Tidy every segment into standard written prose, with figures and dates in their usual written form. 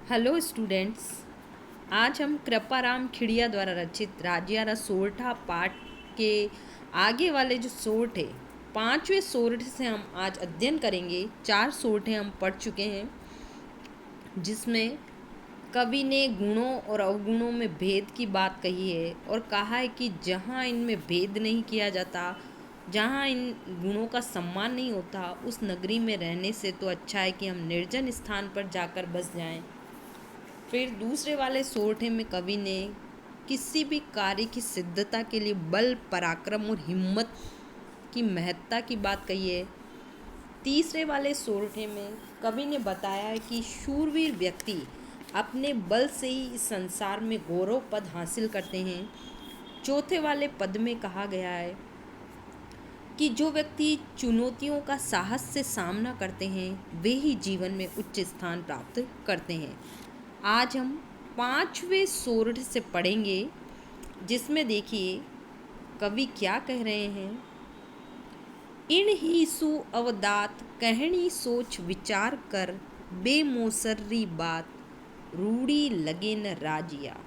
Hello students. आज हम कृपाराम खिड़िया द्वारा रचित राजियारा सोरठा पाठ के आगे वाले जो सोरठ है, पांचवें सोरठ से हम आज अध्ययन करेंगे। 4 सोरठे हम पढ़ चुके हैं, जिसमें कवि ने गुणों और अवगुणों में भेद की बात कही है और कहा है कि जहाँ इनमें भेद नहीं किया जाता, जहाँ इन गुणों का सम्मान नहीं होता, उस नगरी में रहने से तो अच्छा है कि हम निर्जन स्थान पर जाकर बस जाएं। फिर दूसरे वाले सोरठे में कवि ने किसी भी कार्य की सिद्धता के लिए बल, पराक्रम और हिम्मत की महत्ता की बात कही है। तीसरे वाले सोरठे में कवि ने बताया है कि शूरवीर व्यक्ति अपने बल से ही इस संसार में गौरव पद हासिल करते हैं। चौथे वाले पद में कहा गया है कि जो व्यक्ति चुनौतियों का साहस से सामना करते हैं, वे ही जीवन में उच्च स्थान प्राप्त करते हैं। आज हम 5वें सोरठ से पढ़ेंगे, जिसमें देखिए कवि क्या कह रहे हैं। इन ही सु अवदात कहनी सोच विचार कर, बेमोसर्री बात रूढ़ी लगे न राजिया।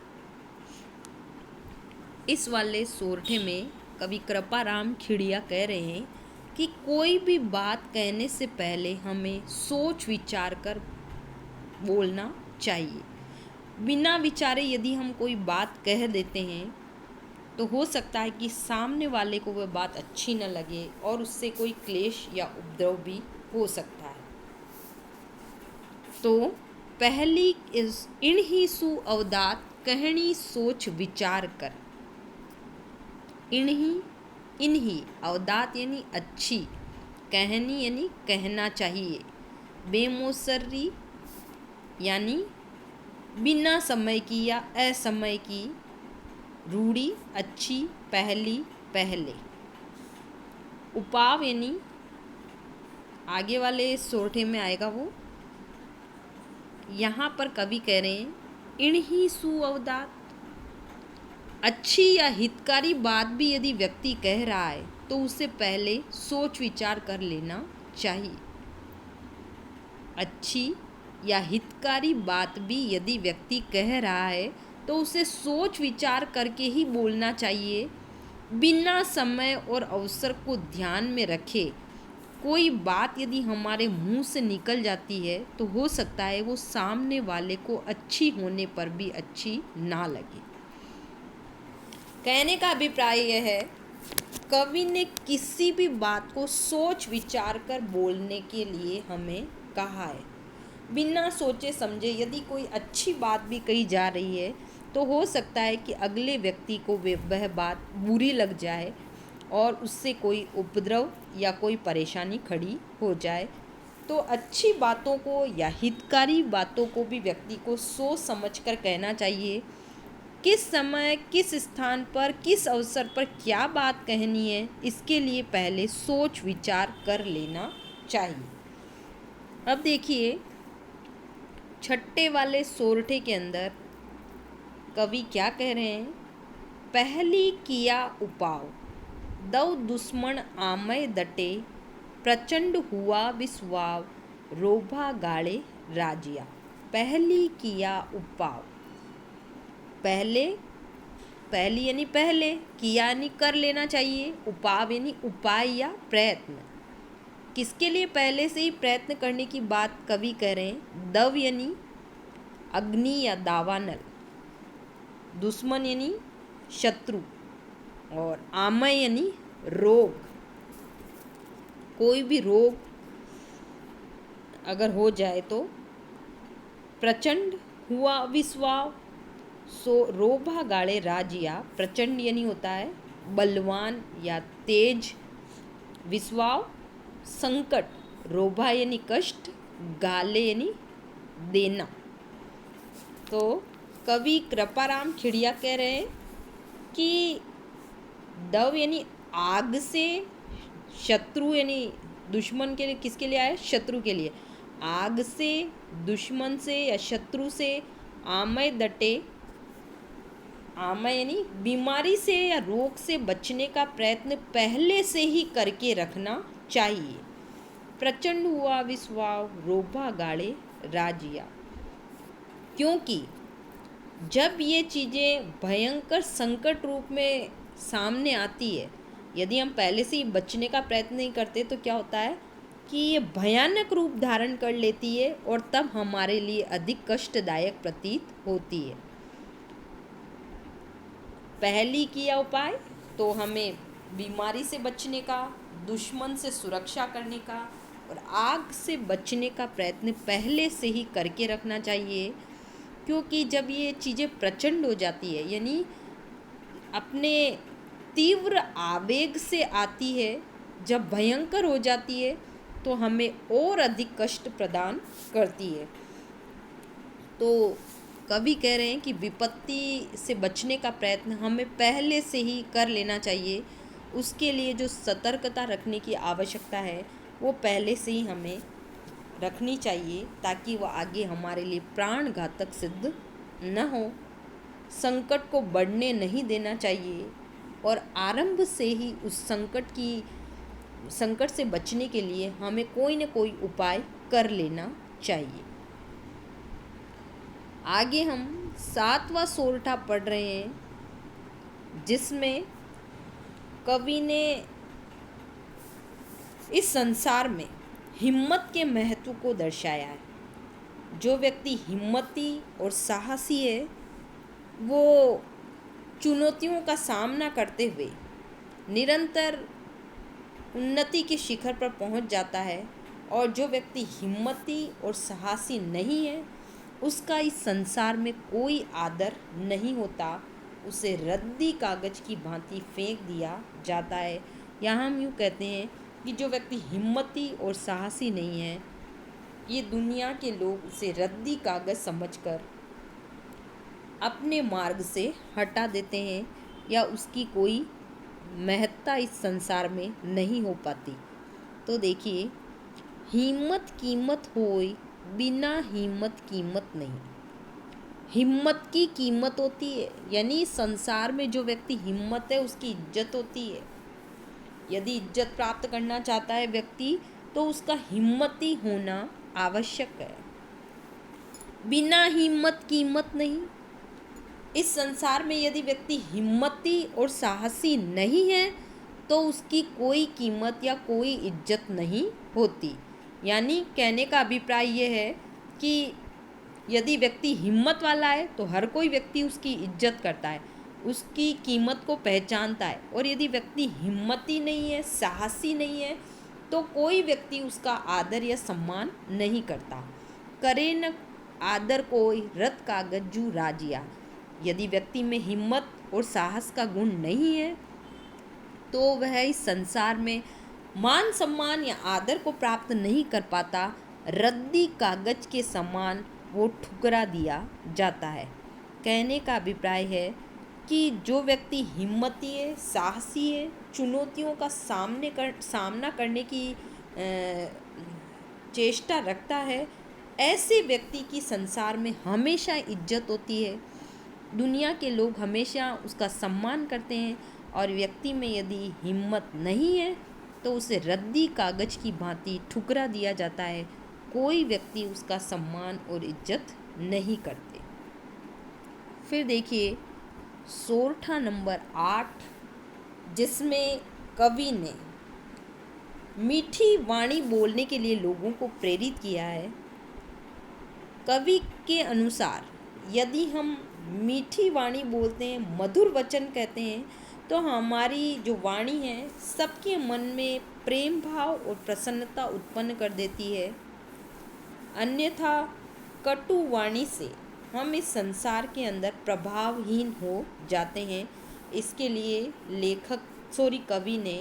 इस वाले सोरठे में कवि कृपाराम खिड़िया कह रहे हैं कि कोई भी बात कहने से पहले हमें सोच विचार कर बोलना चाहिए। बिना विचारे यदि हम कोई बात कह देते हैं तो हो सकता है कि सामने वाले को वह बात अच्छी न लगे और उससे कोई क्लेश या उपद्रव भी हो सकता है। तो पहली इस इन ही सु अवदात कहनी सोच विचार कर। इन्ही अवदात यानी अच्छी, कहनी यानी कहना चाहिए, बेमोसर्री यानी बिना समय की या असमय की, रूढ़ी अच्छी, पहली पहले, उपाव यानी आगे वाले सोरठे में आएगा वो। यहाँ पर कवि कह रहे हैं इन्ही सुअवदात, अच्छी या हितकारी बात भी यदि व्यक्ति कह रहा है तो उससे पहले सोच विचार कर लेना चाहिए। अच्छी या हितकारी बात भी यदि व्यक्ति कह रहा है तो उसे सोच विचार करके ही बोलना चाहिए, बिना समय और अवसर को ध्यान में रखे। कोई बात यदि हमारे मुंह से निकल जाती है तो हो सकता है वो सामने वाले को अच्छी होने पर भी अच्छी ना लगे। कहने का अभिप्राय यह है, कवि ने किसी भी बात को सोच विचार कर बोलने के लिए हमें कहा है। बिना सोचे समझे यदि कोई अच्छी बात भी कही जा रही है तो हो सकता है कि अगले व्यक्ति को वह बात बुरी लग जाए और उससे कोई उपद्रव या कोई परेशानी खड़ी हो जाए। तो अच्छी बातों को या हितकारी बातों को भी व्यक्ति को सोच समझ कर कहना चाहिए। किस समय, किस स्थान पर, किस अवसर पर क्या बात कहनी है, इसके लिए पहले सोच विचार कर लेना चाहिए। अब देखिए छठे वाले सोरठे के अंदर कवि क्या कह रहे हैं। पहली किया उपाव, दौ दुश्मन आमय दटे, प्रचंड हुआ विस्वाव, रोभा गाड़े राजिया। पहली किया उपाव, पहली यानी पहले, किया यानी कर लेना चाहिए, उपाव यानी उपाय या प्रयत्न। किसके लिए पहले से ही प्रयत्न करने की बात कवि कह रहे हैं। दव यानी अग्नि या दावानल, दुश्मन यानी शत्रु, और आमय यानी रोग। कोई भी रोग अगर हो जाए तो, प्रचंड हुआ विस्वाव, सो रोभा गाड़े राजिया। प्रचंड यानी होता है बलवान या तेज, विस्वाव संकट, रोभा यानी कष्ट, गाले यानी देना। तो कवि कृपाराम खिड़िया कह रहे हैं कि दव यानी आग से, शत्रु यानी दुश्मन के लिए, किसके लिए आए, शत्रु के लिए, आग से, दुश्मन से या शत्रु से, आमय दटे, आमय यानी बीमारी से या रोग से बचने का प्रयत्न पहले से ही करके रखना चाहिए। प्रचंड हुआ विस्वाव, रोभा गाड़े राजिया। क्योंकि जब ये चीज़ें भयंकर संकट रूप में सामने आती है, यदि हम पहले से ही बचने का प्रयत्न नहीं करते तो क्या होता है कि ये भयानक रूप धारण कर लेती है और तब हमारे लिए अधिक कष्टदायक प्रतीत होती है। पहली किया उपाय तो हमें बीमारी से बचने का, दुश्मन से सुरक्षा करने का और आग से बचने का प्रयत्न पहले से ही करके रखना चाहिए। क्योंकि जब ये चीज़ें प्रचंड हो जाती है, यानी अपने तीव्र आवेग से आती है, जब भयंकर हो जाती है तो हमें और अधिक कष्ट प्रदान करती है। तो कवि कह रहे हैं कि विपत्ति से बचने का प्रयत्न हमें पहले से ही कर लेना चाहिए। उसके लिए जो सतर्कता रखने की आवश्यकता है वो पहले से ही हमें रखनी चाहिए, ताकि वह आगे हमारे लिए प्राण घातक सिद्ध न हो। संकट को बढ़ने नहीं देना चाहिए और आरंभ से ही उस संकट से बचने के लिए हमें कोई न कोई उपाय कर लेना चाहिए। आगे हम 7वां सोरठा पढ़ रहे हैं, जिसमें कवि ने इस संसार में हिम्मत के महत्व को दर्शाया है। जो व्यक्ति हिम्मती और साहसी है वो चुनौतियों का सामना करते हुए निरंतर उन्नति के शिखर पर पहुंच जाता है, और जो व्यक्ति हिम्मती और साहसी नहीं है उसका इस संसार में कोई आदर नहीं होता, उसे रद्दी कागज की भांति फेंक दिया जाता है। यहाँ हम यूँ कहते हैं कि जो व्यक्ति हिम्मती और साहसी नहीं है, ये दुनिया के लोग उसे रद्दी कागज समझकर अपने मार्ग से हटा देते हैं, या उसकी कोई महत्ता इस संसार में नहीं हो पाती। तो देखिए, हिम्मत कीमत होय, बिना हिम्मत कीमत नहीं। हिम्मत की कीमत होती है, यानी संसार में जो व्यक्ति हिम्मत है उसकी इज्जत होती है। यदि इज्जत प्राप्त करना चाहता है व्यक्ति तो उसका हिम्मती होना आवश्यक है। बिना हिम्मत कीमत नहीं। इस संसार में यदि व्यक्ति हिम्मती और साहसी नहीं है तो उसकी कोई कीमत या कोई इज्जत नहीं होती। यानी कहने का अभिप्राय ये है कि यदि व्यक्ति हिम्मत वाला है तो हर कोई व्यक्ति उसकी इज्जत करता है, उसकी कीमत को पहचानता है, और यदि व्यक्ति हिम्मती नहीं है, साहसी नहीं है तो कोई व्यक्ति उसका आदर या सम्मान नहीं करता। करे न आदर कोई, रत कागज जू राजिया। यदि व्यक्ति में हिम्मत और साहस का गुण नहीं है तो वह इस संसार में मान सम्मान या आदर को प्राप्त नहीं कर पाता। रद्दी कागज के समान वो ठुकरा दिया जाता है। कहने का अभिप्राय है कि जो व्यक्ति हिम्मती है, साहसी है, चुनौतियों का सामना करने की चेष्टा रखता है, ऐसे व्यक्ति की संसार में हमेशा इज्जत होती है। दुनिया के लोग हमेशा उसका सम्मान करते हैं, और व्यक्ति में यदि हिम्मत नहीं है तो उसे रद्दी कागज की भांति ठुकरा दिया जाता है। कोई व्यक्ति उसका सम्मान और इज्जत नहीं करते। फिर देखिए सोरठा नंबर 8, जिसमें कवि ने मीठी वाणी बोलने के लिए लोगों को प्रेरित किया है। कवि के अनुसार यदि हम मीठी वाणी बोलते हैं, मधुर वचन कहते हैं, तो हमारी जो वाणी है सबके मन में प्रेम भाव और प्रसन्नता उत्पन्न कर देती है। अन्यथा कटु वाणी से हम इस संसार के अंदर प्रभावहीन हो जाते हैं। इसके लिए कवि ने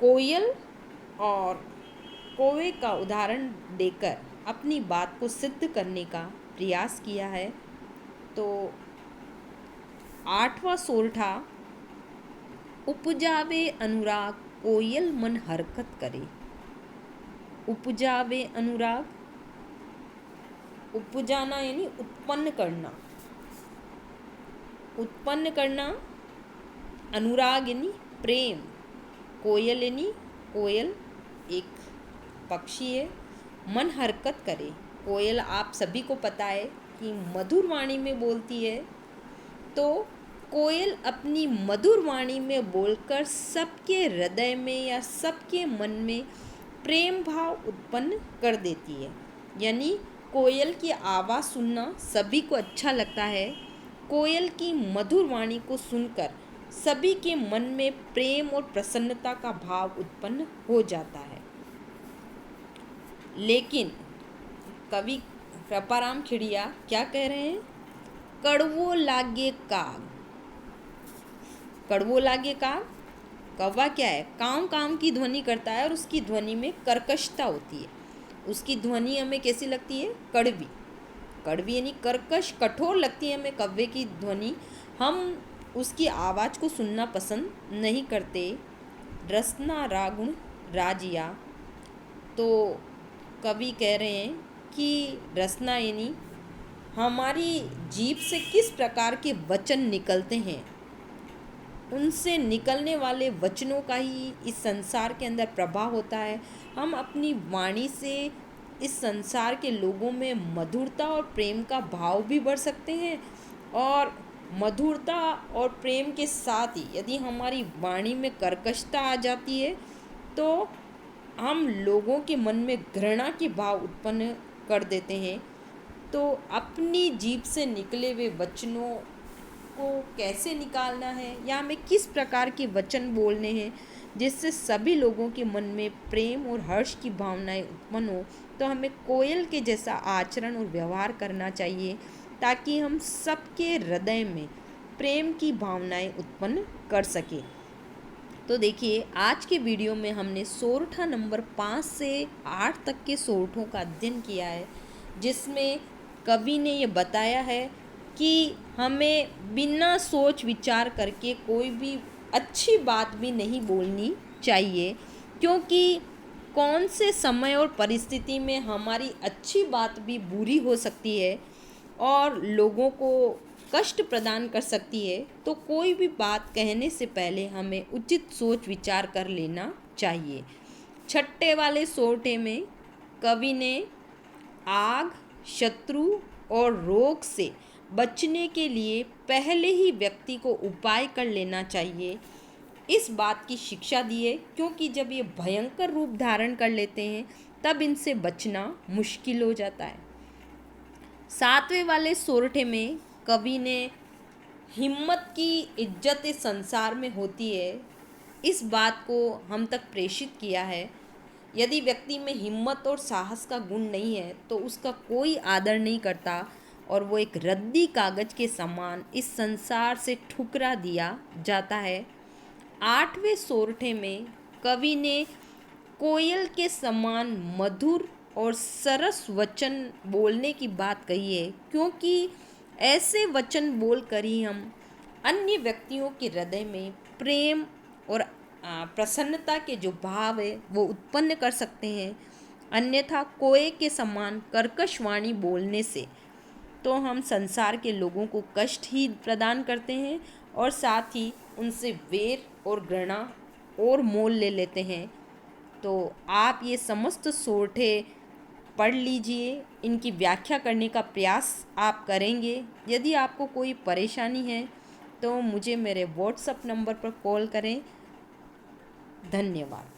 कोयल और कौवे का उदाहरण देकर अपनी बात को सिद्ध करने का प्रयास किया है। तो 8वां सोरठा, उपजावे अनुराग कोयल मन हरकत करे। उपजावे अनुराग, उपजाना यानी उत्पन्न करना, उत्पन्न करना, अनुराग यानी प्रेम, कोयल एक पक्षी है, मन हरकत करे कोयल आप सभी को पता है कि मधुर वाणी में बोलती है। तो कोयल अपनी मधुर वाणी में बोलकर सबके हृदय में या सबके मन में प्रेम भाव उत्पन्न कर देती है। यानी कोयल की आवाज़ सुनना सभी को अच्छा लगता है। कोयल की मधुर वाणी को सुनकर सभी के मन में प्रेम और प्रसन्नता का भाव उत्पन्न हो जाता है। लेकिन कवि कृपाराम खिड़िया क्या कह रहे हैं? कड़वो लागे काग। कड़वो लागे काग, कौवा क्या है? काव काव की ध्वनि करता है और उसकी ध्वनि में कर्कशता होती है। उसकी ध्वनि हमें कैसी लगती है? कड़वी। कड़वी यानी कर्कश, कठोर लगती है हमें कौवे की ध्वनि। हम उसकी आवाज़ को सुनना पसंद नहीं करते। रसना रागुण राजिया। तो कवि कह रहे हैं कि रसना यानी हमारी जीभ से किस प्रकार के वचन निकलते हैं, उनसे निकलने वाले वचनों का ही इस संसार के अंदर प्रभाव होता है। हम अपनी वाणी से इस संसार के लोगों में मधुरता और प्रेम का भाव भी बढ़ सकते हैं, और मधुरता और प्रेम के साथ ही यदि हमारी वाणी में कर्कशता आ जाती है तो हम लोगों के मन में घृणा के भाव उत्पन्न कर देते हैं। तो अपनी जीभ से निकले हुए वचनों को कैसे निकालना है या हमें किस प्रकार के वचन बोलने हैं जिससे सभी लोगों के मन में प्रेम और हर्ष की भावनाएं उत्पन्न हो, तो हमें कोयल के जैसा आचरण और व्यवहार करना चाहिए ताकि हम सबके हृदय में प्रेम की भावनाएं उत्पन्न कर सकें। तो देखिए, आज के वीडियो में हमने सोरठा नंबर 5 से 8 तक के सोरठों का अध्ययन किया है, जिसमें कवि ने ये बताया है कि हमें बिना सोच विचार करके कोई भी अच्छी बात भी नहीं बोलनी चाहिए, क्योंकि कौन से समय और परिस्थिति में हमारी अच्छी बात भी बुरी हो सकती है और लोगों को कष्ट प्रदान कर सकती है। तो कोई भी बात कहने से पहले हमें उचित सोच विचार कर लेना चाहिए। छठे वाले सोरठे में कवि ने आग, शत्रु और रोग से बचने के लिए पहले ही व्यक्ति को उपाय कर लेना चाहिए, इस बात की शिक्षा दी है, क्योंकि जब ये भयंकर रूप धारण कर लेते हैं तब इनसे बचना मुश्किल हो जाता है। सातवें वाले सोरठे में कवि ने हिम्मत की इज्जत इस संसार में होती है, इस बात को हम तक प्रेषित किया है। यदि व्यक्ति में हिम्मत और साहस का गुण नहीं है तो उसका कोई आदर नहीं करता और वो एक रद्दी कागज के समान इस संसार से ठुकरा दिया जाता है। आठवें सोरठे में कवि ने कोयल के समान मधुर और सरस वचन बोलने की बात कही है, क्योंकि ऐसे वचन बोलकर ही हम अन्य व्यक्तियों के हृदय में प्रेम और प्रसन्नता के जो भाव है वो उत्पन्न कर सकते हैं। अन्यथा कोए के समान कर्कश वाणी बोलने से तो हम संसार के लोगों को कष्ट ही प्रदान करते हैं और साथ ही उनसे वैर और घृणा और मोल ले लेते हैं। तो आप ये समस्त सोरठे पढ़ लीजिए, इनकी व्याख्या करने का प्रयास आप करेंगे। यदि आपको कोई परेशानी है तो मुझे मेरे व्हाट्सएप नंबर पर कॉल करें। धन्यवाद।